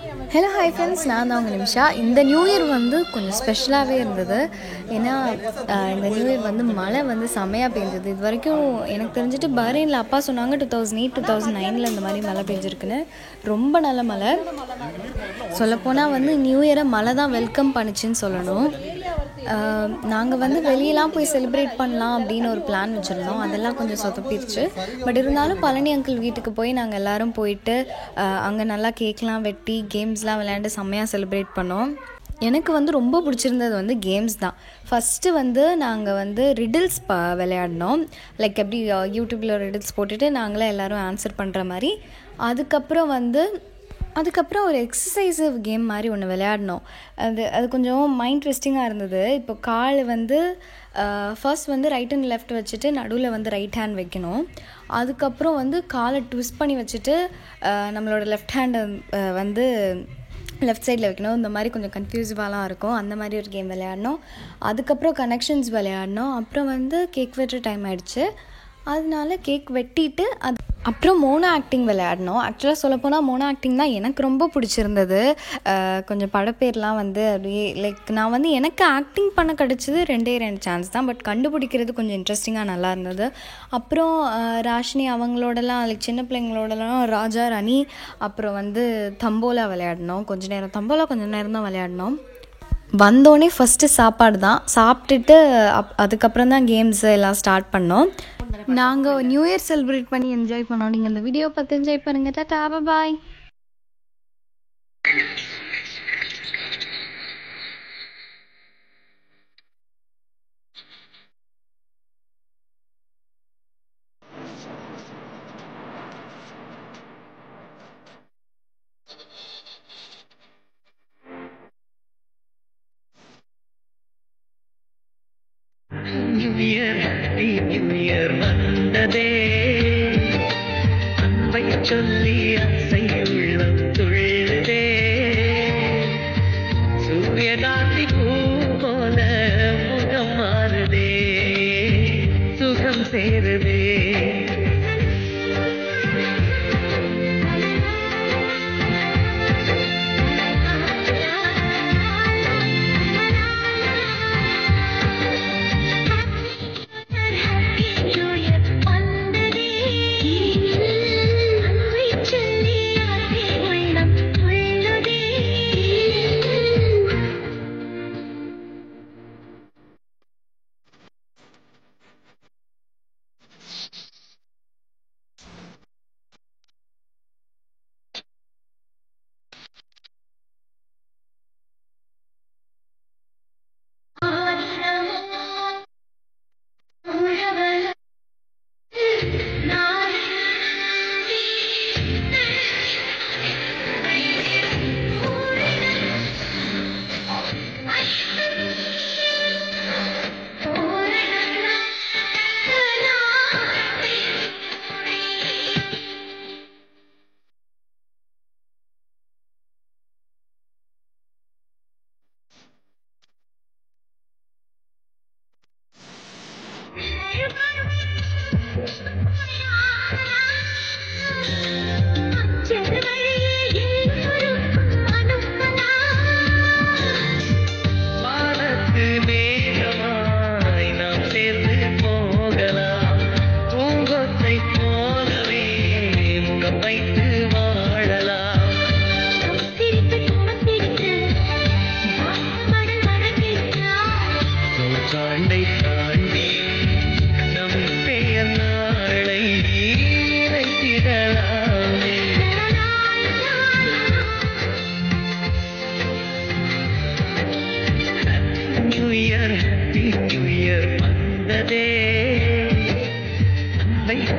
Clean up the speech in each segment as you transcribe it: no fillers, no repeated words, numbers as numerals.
Hello hi friends, நான் தான் உங்கள் நிமிஷா. இந்த நியூ இயர் வந்து கொஞ்சம் ஸ்பெஷலாகவே இருந்தது. ஏன்னா இந்த நியூ இயர் வந்து மழை வந்து செமையாக பெஞ்சது. இது வரைக்கும் எனக்கு தெரிஞ்சுட்டு பஹ்ரைனில் அப்பா சொன்னாங்க 2008 2009 இந்த மாதிரி மழை பெஞ்சிருக்குன்னு. ரொம்ப நல்ல மழை. சொல்லப்போனால் வந்து நியூ இயரை மழை தான் வெல்கம் பண்ணிச்சின்னு சொல்லணும். நாங்கள் வந்து வெளியெலாம் போய் செலிப்ரேட் பண்ணலாம் அப்படின்னு ஒரு பிளான் வச்சுருந்தோம். அதெல்லாம் கொஞ்சம் சொதப்பிடுச்சு. பட் இருந்தாலும் பழனி அங்கிள் வீட்டுக்கு போய் நாங்கள் எல்லோரும் போயிட்டு அங்கே நல்லா கேக்லாம் வெட்டி கேம்ஸ்லாம் விளையாண்டு செம்மையாக செலிப்ரேட் பண்ணோம். எனக்கு வந்து ரொம்ப பிடிச்சிருந்தது வந்து கேம்ஸ் தான். ஃபஸ்ட்டு வந்து நாங்கள் வந்து ரிடில்ஸ் விளையாடினோம். லைக் எப்படி யூடியூப்பில் ரிடில்ஸ் போட்டுட்டு நாங்களே எல்லோரும் ஆன்சர் பண்ணுற மாதிரி. அதுக்கப்புறம் ஒரு எக்ஸசைஸிவ் கேம் மாதிரி ஒன்று விளையாடினோம். அது கொஞ்சம் மைண்ட் ட்விஸ்டிங்காக இருந்தது. இப்போ கால் வந்து ஃபர்ஸ்ட் வந்து ரைட் அண்ட் லெஃப்ட் வச்சுட்டு நடுவில் வந்து ரைட் ஹேண்ட் வைக்கணும். அதுக்கப்புறம் வந்து காலை ட்விஸ்ட் பண்ணி வச்சுட்டு நம்மளோட லெஃப்ட் ஹேண்டை வந்து லெஃப்ட் சைடில் வைக்கணும். இந்த மாதிரி கொஞ்சம் கன்ஃபியூசிவாலாம் இருக்கும். அந்த மாதிரி ஒரு கேம் விளையாடினோம். அதுக்கப்புறம் கனெக்ஷன்ஸ் விளையாடினோம். அப்புறம் வந்து கேக் வெட்டுற டைம் ஆகிடுச்சு. அதனால கேக் வெட்டிட்டு அப்புறம் மோனோ ஆக்டிங் விளையாடினோம். ஆக்சுவலாக சொல்லப்போனால் மோனோ ஆக்டிங் தான் எனக்கு ரொம்ப பிடிச்சிருந்தது. கொஞ்சம் படப்பேர்லாம் வந்து அப்படியே லைக் நான் வந்து எனக்கு ஆக்டிங் பண்ண கிடச்சிது 2 சான்ஸ் தான். பட் கண்டுபிடிக்கிறது கொஞ்சம் இன்ட்ரெஸ்டிங்காக நல்லா இருந்தது. அப்புறம் ராஷினி அவங்களோடலாம் லைக் சின்ன பிள்ளைங்களோடலாம் ராஜா ராணி, அப்புறம் வந்து தம்போலா விளையாடினோம். கொஞ்சம் நேரம் தான் விளையாடினோம். வந்தோடனே ஃபஸ்ட்டு சாப்பாடு தான் சாப்பிட்டுட்டு அதுக்கப்புறம் தான் கேம்ஸ் எல்லாம் ஸ்டார்ட் பண்ணோம். நாங்கள் நியூ இயர் செலிப்ரேட் பண்ணி என்ஜாய் பண்ணோம். நீங்கள் இந்த வீடியோ பார்த்து என்ஜாய் பண்ணுங்கள். டாடா, பாய். வந்ததே அன்பை சொல்லி அசை உள்ளம் துள்ளுதே சூரியகாந்தி பூ போல முகம் மாறுதே சுகம் சேருதே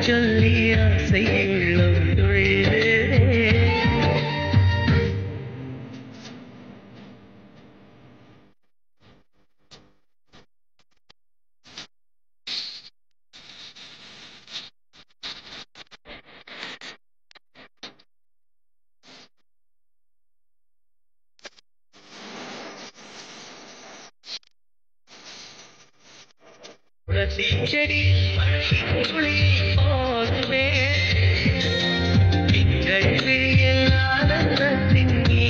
சொல்லி ஆசை உள்ளம் துள்ளுதே செடி துளி போதுமே திங்கள் விழியில் ஆனந்தத்தின் நீ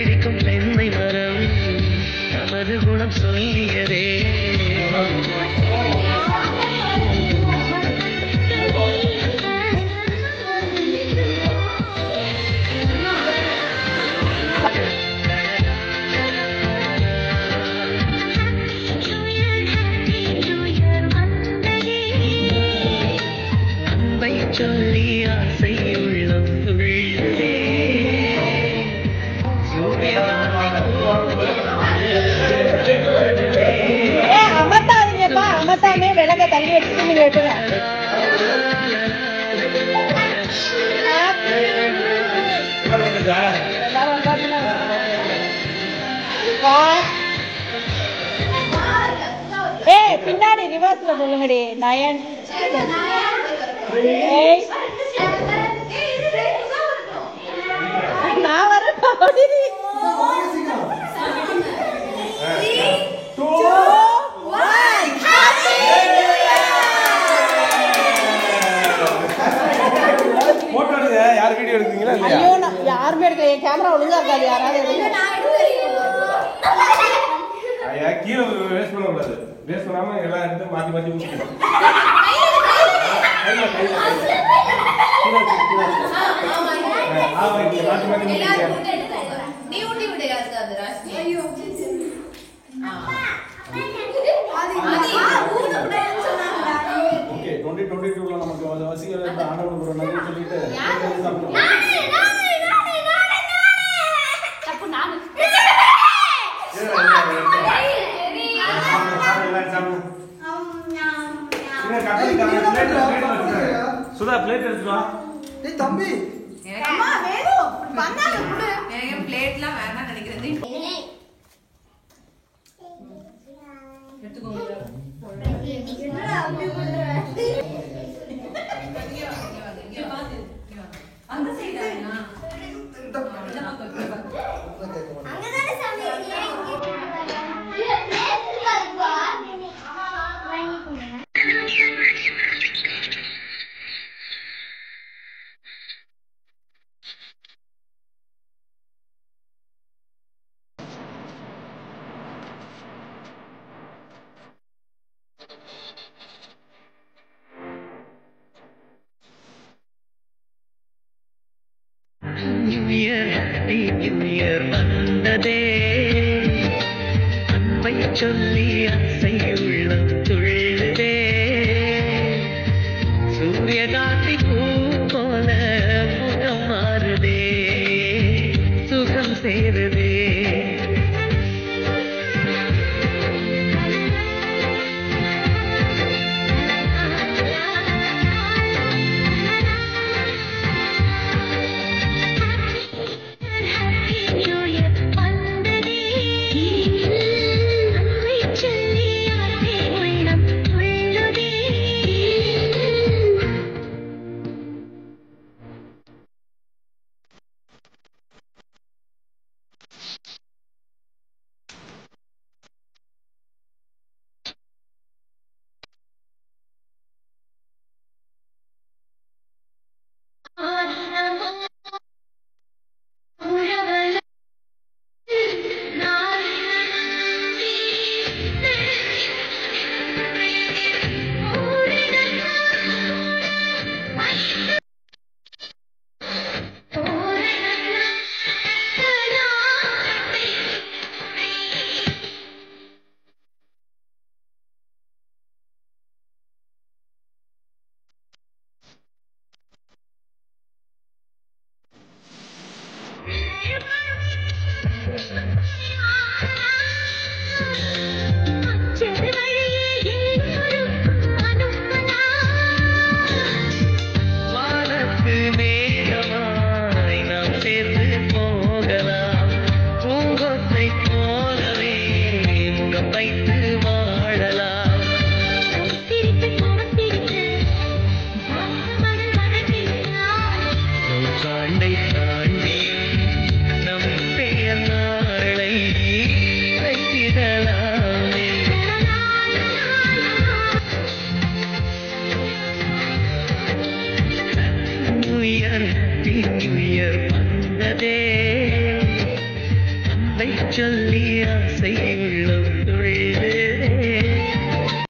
பிடிக்கும் பெண்ணை மரம் நமது குணம் சொல்லியதே சொல்லி ஆசை உள்ளம் துள்ளுதே அமத்தாதீங்கப்பா, அமத்தாமே விலக தள்ளி வச்சுட்டு நீங்க வெட்டுங்க. பின்னாடி ரிவர்ஸ்ல சொல்லுங்கடி. நயன் நான் வரேன். யார் வீடியோ எடுத்தீங்களா? ஐயோ யாருமே எடுக்க, என் கேமரா ஒழுங்கா இருக்காது. யாராவது கீழே வேஸ்ட் பண்ண கூடாது. வேஸ்ட் பண்ணாம எல்லாம் எடுத்து மாத்தி மாத்தி ஊற்றிக்கணும். ஓகே 2022 நமக்கு வசீகர ஆண்டவன் ஒரு நன்றி சொல்லிட்டு சுதா பிளேட் எடுத்துட்டு வா. டேய் தம்பி, அம்மா வேணும் வந்தாங்க குடு. எனக்கு பிளேட்லாம் வேணாம் நினைக்கிறேன். எடுத்துக்கோங்க. என்னடா அப்படி பண்ற? அந்த சைடு அங்கதானே சாமி. New Year வந்ததே அன்பை சொல்லி ஆசை உள்ளம் துள்ளுதே சூரியகாந்தி பூ போல முகம் மாறுதே சுகம் சேருதே New Year வந்ததே வார்த்தை சொல்லி ஆசை உள்ளம் துள்ளுதே